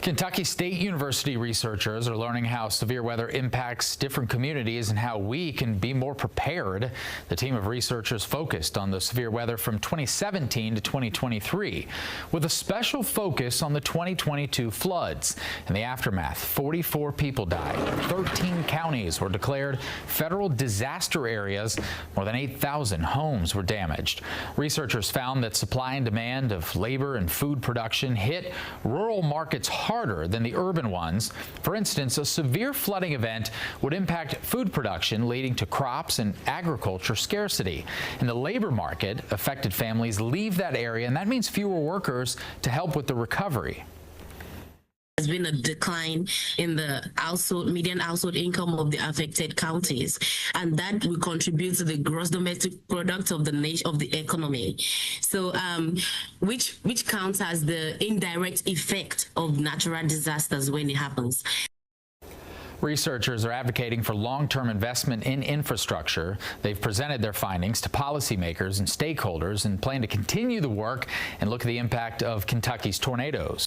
Kentucky State University researchers are learning how severe weather impacts different communities and how we can be more prepared. The team of researchers focused on the severe weather from 2017 to 2023, with a special focus on the 2022 floods. In the aftermath, 44 people died. 13 counties were declared federal disaster areas. More than 8,000 homes were damaged. Researchers found that supply and demand of labor and food production hit rural markets harder than the urban ones. For instance, a severe flooding event would impact food production, leading to crops and agriculture scarcity. In the labor market, affected families leave that area, and that means fewer workers to help with the recovery. There's been a decline in the median household income of the affected counties, and that will contribute to the gross domestic product of the nation, of the economy. So, which counts as the indirect effect of natural disasters when it happens. Researchers are advocating for long-term investment in infrastructure. They've presented their findings to policymakers and stakeholders and plan to continue the work and look at the impact of Kentucky's tornadoes.